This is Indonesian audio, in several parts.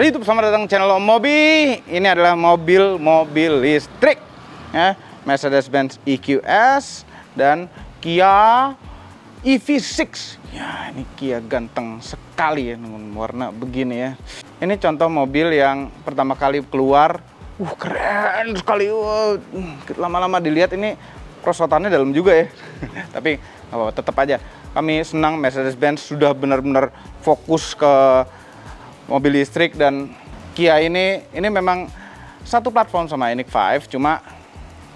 Halo YouTube, selamat datang channel Om Mobi. Ini adalah mobil listrik ya, Mercedes-Benz EQS dan Kia EV6. Ya, ini Kia ganteng sekali ya dengan warna begini ya. Ini contoh mobil yang pertama kali keluar. Keren sekali. Lama-lama dilihat ini prosotannya dalam juga ya. Tapi nggak apa-apa, tetap aja kami senang Mercedes-Benz sudah benar-benar fokus ke mobil listrik. Dan Kia ini memang satu platform sama Ioniq 5, cuma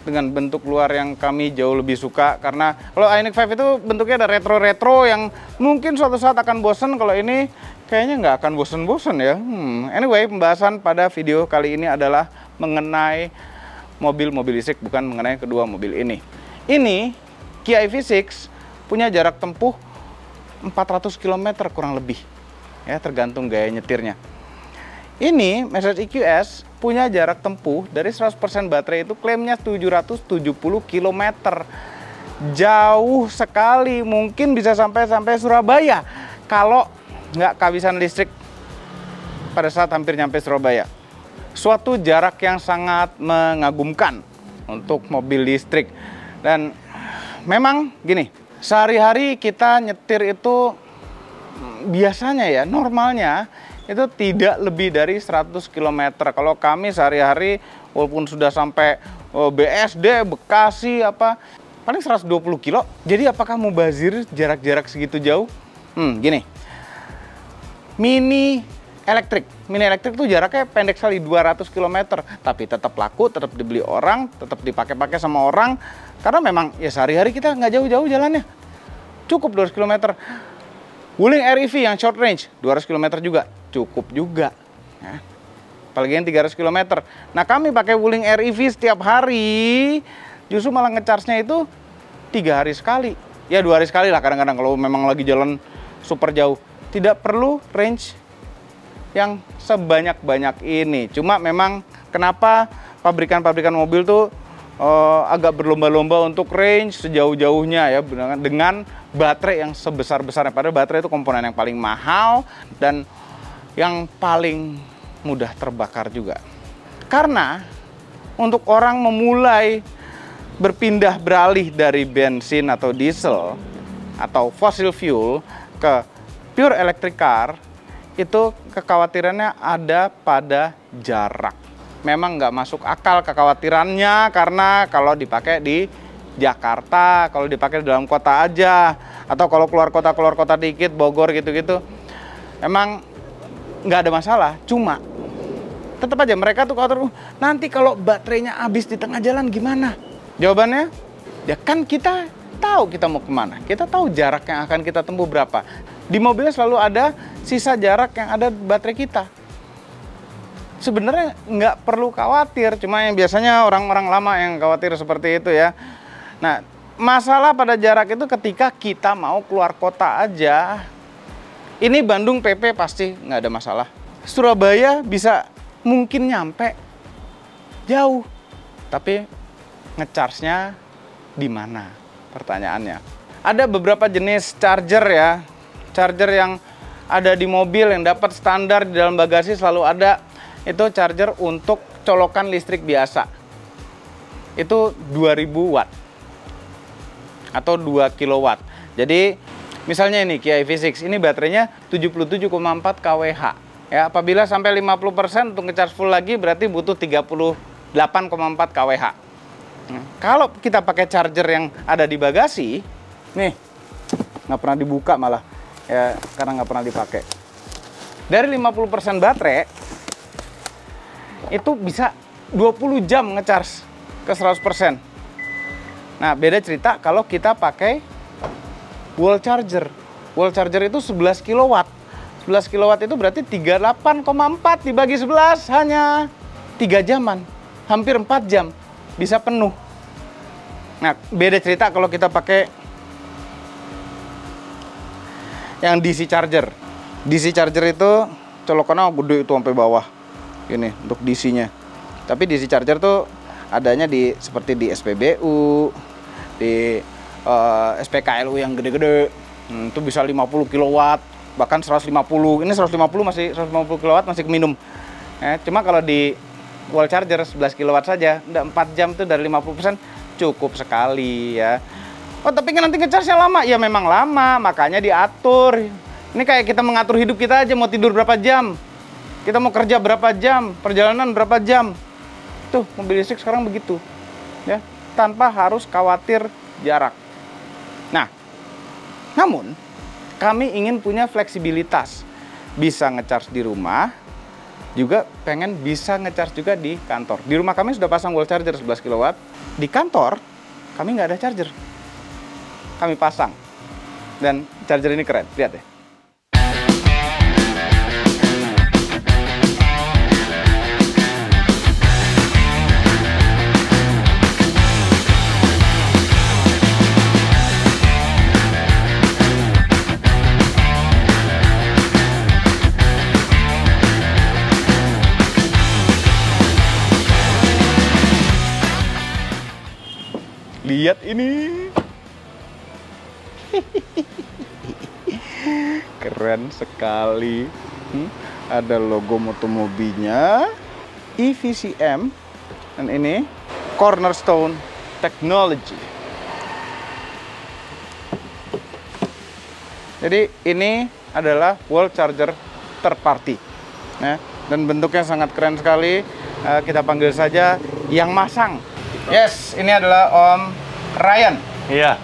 dengan bentuk luar yang kami jauh lebih suka. Karena kalau Ioniq 5 itu bentuknya ada retro-retro yang mungkin suatu saat akan bosen. Kalau ini kayaknya nggak akan bosen-bosen ya. Anyway, pembahasan pada video kali ini adalah mengenai mobil-mobil listrik, bukan mengenai kedua mobil ini. Ini Kia EV6 punya jarak tempuh 400 km kurang lebih. Ya, tergantung gaya nyetirnya. Ini Mercedes EQS punya jarak tempuh dari 100% baterai itu klaimnya 770 km. Jauh sekali, mungkin bisa sampai Surabaya kalau nggak kehabisan listrik pada saat hampir nyampe Surabaya. Suatu jarak yang sangat mengagumkan untuk mobil listrik. Dan memang gini, sehari-hari kita nyetir itu biasanya ya, normalnya itu tidak lebih dari 100 km. Kalau kami sehari-hari walaupun sudah sampai BSD, Bekasi, paling 120 kilo. Jadi apakah mau bazir jarak-jarak segitu jauh? Gini, Mini elektrik tuh jaraknya pendek sekali, 200 km. Tapi tetap laku, tetap dibeli orang, tetap dipakai-pakai sama orang. Karena memang ya sehari-hari kita nggak jauh-jauh jalannya. Cukup 200 km. Wuling REV yang short range 200 km juga cukup juga ya. Apalagi yang 300 km. Nah, kami pakai Wuling REV setiap hari, justru malah ngecharge-nya itu 3 hari sekali. Ya 2 hari sekali lah kadang-kadang kalau memang lagi jalan super jauh. Tidak perlu range yang sebanyak-banyak ini. Cuma memang kenapa pabrikan-pabrikan mobil tuh agak berlomba-lomba untuk range sejauh-jauhnya ya, dengan baterai yang sebesar-besarnya. Padahal baterai itu komponen yang paling mahal dan yang paling mudah terbakar juga. Karena untuk orang memulai beralih dari bensin atau diesel atau fossil fuel ke pure electric car, itu kekhawatirannya ada pada jarak. Memang nggak masuk akal kekhawatirannya, karena kalau dipakai di Jakarta, kalau dipakai di dalam kota aja, atau kalau keluar kota dikit, Bogor gitu-gitu, emang nggak ada masalah. Cuma tetap aja mereka tuh khawatir, nanti kalau baterainya habis di tengah jalan gimana? Jawabannya, ya kan kita tahu kita mau kemana, kita tahu jarak yang akan kita tempuh berapa. Di mobilnya selalu ada sisa jarak yang ada baterai kita. Sebenarnya nggak perlu khawatir, cuma yang biasanya orang-orang lama yang khawatir seperti itu ya. Nah, masalah pada jarak itu ketika kita mau keluar kota aja. Ini Bandung PP pasti nggak ada masalah. Surabaya bisa mungkin nyampe jauh, tapi ngecharge-nya di mana? Pertanyaannya. Ada beberapa jenis charger ya, charger yang ada di mobil yang dapat standar di dalam bagasi selalu ada. Itu charger untuk colokan listrik biasa. Itu 2000 watt atau 2 kilowatt. Jadi misalnya ini Kia EV6, ini baterainya 77,4 kWh. Ya, apabila sampai 50% untuk ngecharge full lagi berarti butuh 38,4 kWh. Kalau kita pakai charger yang ada di bagasi, nih nggak pernah dibuka malah ya, karena nggak pernah dipakai. Dari 50% baterai itu bisa 20 jam ngecharge ke 100%. Nah, beda cerita kalau kita pakai wall charger. Wall charger itu 11 kW. 11 kW itu berarti 38,4 dibagi 11 hanya 3 jaman. Hampir 4 jam bisa penuh. Nah, beda cerita kalau kita pakai yang DC charger. DC charger itu colokannya gede itu sampai bawah. Ini untuk DC-nya. Tapi DC charger tuh adanya seperti di SPBU, di SPKLU yang gede-gede. Itu bisa 50 kW. bahkan 150. Ini 150 masih 150 kilowatt masih minum. Cuma kalau di wall charger 11 kilowatt saja, udah 4 jam tuh dari 50% cukup sekali ya. Oh, tapi kan nanti ngecharge-nya lama. Ya memang lama, makanya diatur. Ini kayak kita mengatur hidup kita aja, mau tidur berapa jam. Kita mau kerja berapa jam, perjalanan berapa jam. Tuh, mobil listrik sekarang begitu. Ya, tanpa harus khawatir jarak. Nah, namun kami ingin punya fleksibilitas. Bisa ngecharge di rumah, juga pengen bisa ngecharge juga di kantor. Di rumah kami sudah pasang wall charger 11 kW. Di kantor, kami nggak ada charger. Kami pasang. Dan charger ini keren, lihat deh. Lihat ini. Keren sekali. Ada logo Motomobinya, EVCM, dan ini Cornerstone Technology. Jadi ini adalah wall charger third party. Ya, dan bentuknya sangat keren sekali. Kita panggil saja yang masang. Yes, ini adalah Om Ryan. Iya.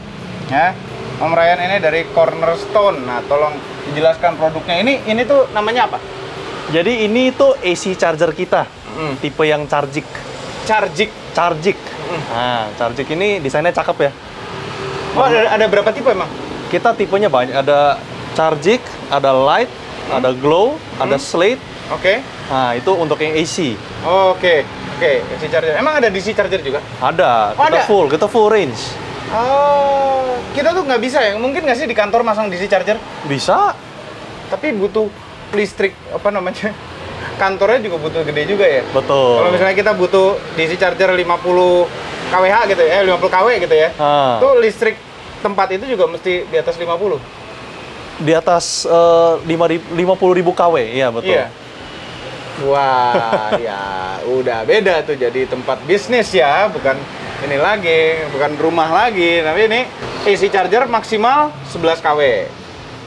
Ya, Om Ryan ini dari Cornerstone. Nah, tolong dijelaskan produknya. Ini tuh namanya apa? Jadi ini tuh AC charger kita, tipe yang Chargic. Chargic. Nah, Chargic ini desainnya cakep ya. Oh, ada berapa tipe emang? Kita tipenya banyak. Ada Chargic, ada Light, ada Glow, ada Slate. Oke. Nah, itu untuk yang AC. Oke, AC charger. Emang ada DC charger juga? Ada. Oh, kita full range. Oh, kita tuh nggak bisa ya? Mungkin nggak sih di kantor masang DC charger? Bisa. Tapi butuh listrik, apa namanya? Kantornya juga butuh gede juga ya? Betul. Kalau misalnya kita butuh DC charger 50 kWh gitu ya, 50 kW gitu ya. Tuh listrik tempat itu juga mesti di atas 50. Di atas 50.000 kW, iya betul. Iya. Wah, ya udah beda tuh, jadi tempat bisnis ya, bukan ini lagi, bukan rumah lagi. Tapi ini AC charger maksimal 11 kW.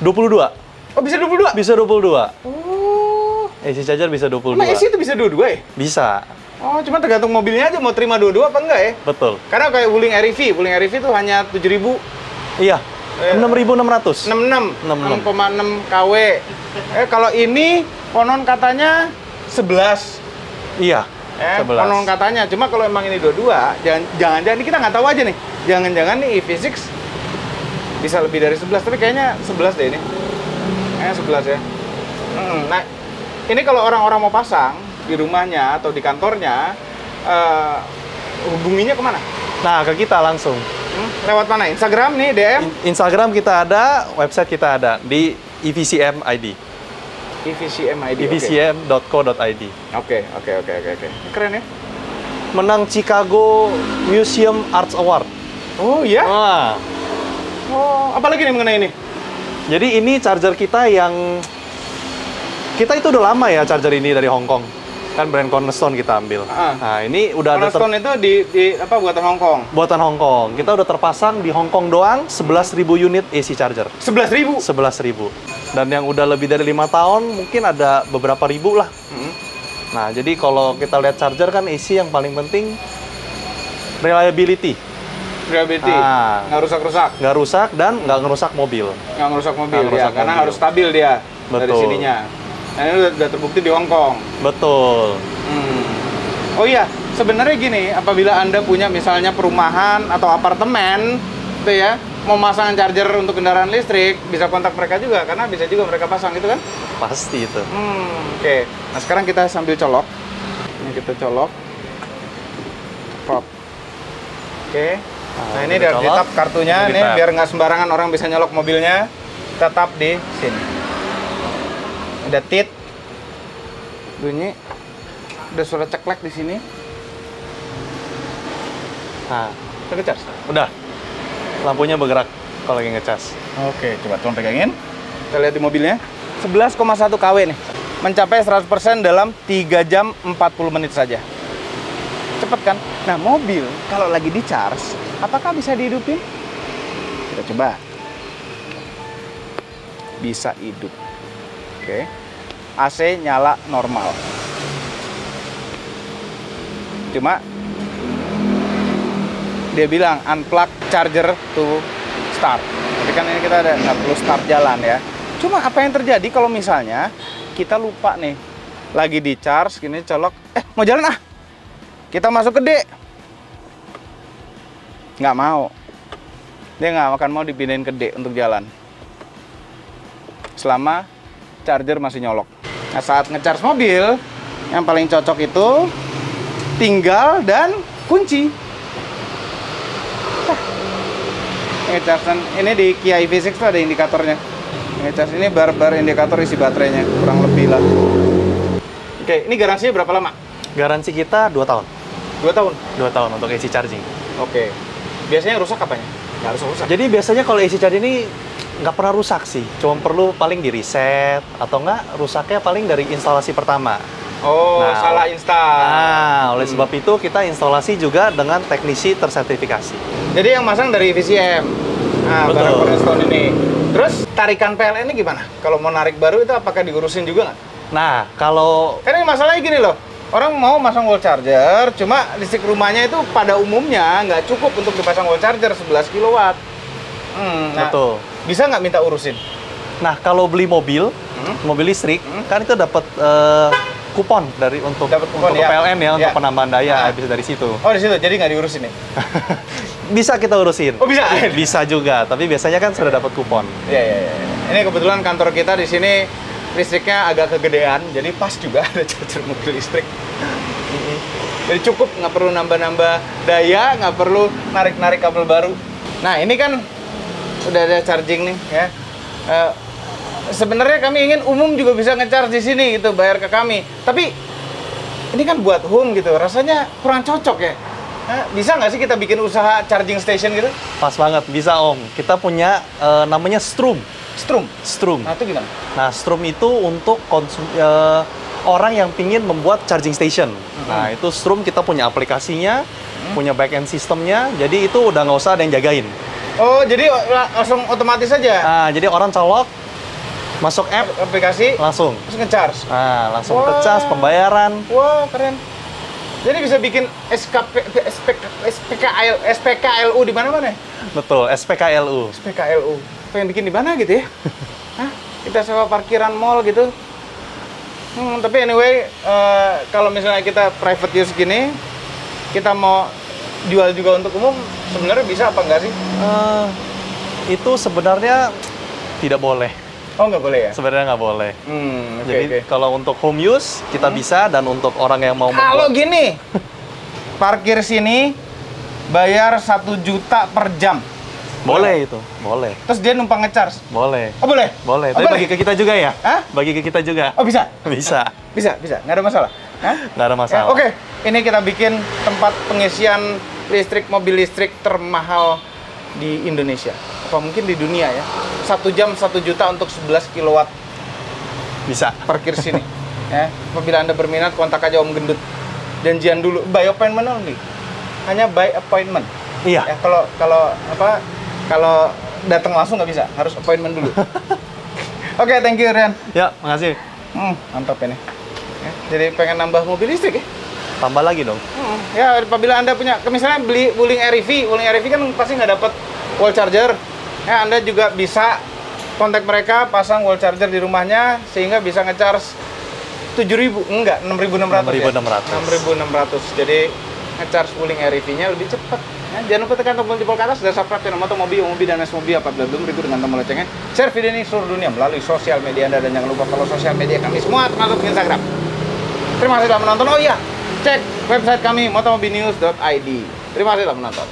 22. Oh, bisa 22? Bisa 22. Oh. AC charger bisa 22. Emang AC itu bisa 22 ya? Bisa. Oh, cuma tergantung mobilnya aja mau terima 22 apa enggak ya? Betul. Karena kayak Wuling REV itu hanya 7.000. Iya. 6.600. 6,6 kW. Kalau ini konon katanya 11. Iya. 11. Konon katanya. Cuma kalau emang ini 22, jangan-jangan ini kita nggak tahu aja nih. Jangan-jangan nih EV6 bisa lebih dari 11, tapi kayaknya 11 deh ini. 11 ya. Nah, ini kalau orang-orang mau pasang di rumahnya atau di kantornya, hubunginya kemana? Nah, ke kita langsung. Lewat mana? Instagram nih, DM? Instagram kita ada, website kita ada di EVCM ID. EVCM ID. evcm.co.id. Oke. Keren ya? Menang Chicago Museum Arts Award. Oh iya? Wah. Oh, apalagi nih mengenai ini? Jadi ini charger kita yang kita itu udah lama ya charger ini dari Hong Kong. Kan brand Cornerstone kita ambil. Nah, ini udah Cornerstone itu di apa, buatan Hong Kong? Buatan Hong Kong. Kita udah terpasang di Hong Kong doang 11.000 unit AC charger. 11.000? 11.000. Dan yang udah lebih dari 5 tahun mungkin ada beberapa ribu lah. Nah, jadi kalau kita lihat charger kan AC yang paling penting reliability. Nggak rusak-rusak? Nggak rusak dan nggak ngerusak mobil. Nggak ngerusak mobil, Nggak ngerusak karena mobil. harus stabil dia. Betul. Dari sininya. Nah, ini udah terbukti di Hong Kong. Betul. Oh iya, sebenarnya gini, apabila Anda punya misalnya perumahan atau apartemen, gitu ya, mau masang charger untuk kendaraan listrik, bisa kontak mereka juga, karena bisa juga mereka pasang, gitu kan? Pasti itu. Oke. Nah, sekarang kita sambil colok. Ini kita colok. Pop. Oke. Nah, ini kita dari colok. tap kartunya, Ini nih tap. biar nggak sembarangan orang bisa nyolok mobilnya. Kita tap di sini. Ada tit, bunyi, ada suara ceklek di sini. Nah, Kita ngecas. udah. Lampunya bergerak kalau lagi ngecas. Oke, coba tolong pegangin. Kita lihat di mobilnya. 11,1 kW nih. Mencapai 100% dalam 3 jam 40 menit saja. Cepet kan? Nah, mobil kalau lagi di charge, apakah bisa dihidupin? Kita coba. Bisa hidup. Oke. AC nyala normal. Cuma dia bilang unplug charger to start. Tapi kan ini kita nggak perlu start jalan ya. Cuma apa yang terjadi kalau misalnya kita lupa nih, lagi di charge, gini colok, mau jalan ah, kita masuk ke D, nggak mau, dia nggak akan mau dipindahin ke D untuk jalan, selama charger masih nyolok. Nah, saat ngecharge mobil, yang paling cocok itu tinggal dan kunci. Ngecharge ini di Kia EV6 tuh ada indikatornya. Ngecas ini bar indikator isi baterainya, kurang lebih lah. Oke, ini garansinya berapa lama? Garansi kita 2 tahun. 2 tahun? 2 tahun untuk AC charging. Oke. Biasanya rusak apanya? Nggak harus rusak. Jadi biasanya kalau AC charging ini nggak pernah rusak sih. Cuma perlu paling di reset, atau nggak rusaknya paling dari instalasi pertama. Oh, salah install. Nah, oleh sebab itu kita instalasi juga dengan teknisi tersertifikasi. Jadi yang masang dari VCM. Nah, betul. barang Cornerstone ini. Terus tarikan PLN ini gimana? Kalau mau narik baru itu apakah diurusin juga nggak? Nah, kalau... Karena masalahnya gini loh, orang mau masang wall charger, cuma listrik rumahnya itu pada umumnya nggak cukup untuk dipasang wall charger 11 kW. Nah, betul. Bisa nggak minta urusin? Nah, kalau beli mobil, mobil listrik, kan itu dapat kupon dari untuk kupon, ya. PLN ya, untuk penambahan daya Nah. habis dari situ. Oh, di situ. Jadi nggak diurusin nih? Bisa kita urusin. Oh, bisa? Bisa juga, tapi biasanya kan sudah dapat kupon. Iya. Ini kebetulan kantor kita di sini listriknya agak kegedean, jadi pas juga ada charger mobil listrik. Jadi cukup, nggak perlu nambah-nambah daya, nggak perlu narik-narik kabel baru. Nah, ini kan udah ada charging nih ya. Sebenarnya kami ingin umum juga bisa ngecharge di sini gitu, bayar ke kami. Tapi ini kan buat home gitu, rasanya kurang cocok ya. Bisa nggak sih kita bikin usaha charging station gitu? Pas banget, bisa Om. Kita punya namanya Strum. Strum. Nah, itu gimana? Nah, Strum itu untuk orang yang pingin membuat charging station. Nah, itu Strum kita punya aplikasinya, punya back-end sistemnya, jadi itu udah nggak usah ada yang jagain. Oh, jadi langsung otomatis saja? Nah, jadi orang colok, masuk app, aplikasi, langsung. Terus ngecharge? Nah, langsung ngecas, pembayaran. Wah, keren. Jadi bisa bikin SPKLU di mana-mana ya? Betul, SPKLU. SPKLU. Pengen bikin di mana gitu ya? Kita sewa parkiran mall gitu. Tapi anyway, kalau misalnya kita private use gini, kita mau jual juga untuk umum, sebenarnya bisa apa enggak sih? Itu sebenarnya tidak boleh. Oh, nggak boleh ya? Sebenarnya nggak boleh. Jadi Okay. kalau untuk home use kita bisa, dan untuk orang yang mau Kalau gini, parkir sini bayar 1 juta per jam. boleh itu, boleh. Terus dia numpang ngecharge. Boleh. Oh, boleh? Boleh. Oh, Tapi boleh? bagi ke kita juga ya? Hah? Bagi ke kita juga. Oh, bisa? Bisa. Bisa. Nggak ada masalah? Nggak ada masalah. Oke. Ini kita bikin tempat pengisian listrik, mobil listrik termahal di Indonesia. Apa mungkin di dunia ya? 1 jam 1 juta untuk 11 kW Bisa. parkir sini. Ya, apabila Anda berminat, kontak aja Om Gendut. Janjian dulu, by appointment only. Hanya by appointment. Iya. Ya, kalau datang langsung nggak bisa, harus appointment dulu. Oke, thank you Rian. Ya, makasih. Mantap ini. Ya, jadi pengen nambah mobil listrik ya? Tambah lagi dong. Ya, apabila Anda punya, misalnya beli Wuling REV kan pasti nggak dapat wall charger. Ya, Anda juga bisa kontak mereka, pasang wall charger di rumahnya, sehingga bisa ngecharge 7.000, enggak, 6.600 ya? 6.600. Jadi ngecharge Wuling REV-nya lebih cepat. Ya, jangan lupa tekan tombol jempol ke atas dan subscribe channel Moto Mobi dan Nes Mobi apabila belum, berikut dengan tombol loncengnya. Share video ini seluruh dunia melalui sosial media Anda, dan jangan lupa follow sosial media kami semua termasuk Instagram. Terima kasih telah menonton. Oh iya, cek website kami motomobinews.id. Terima kasih telah menonton.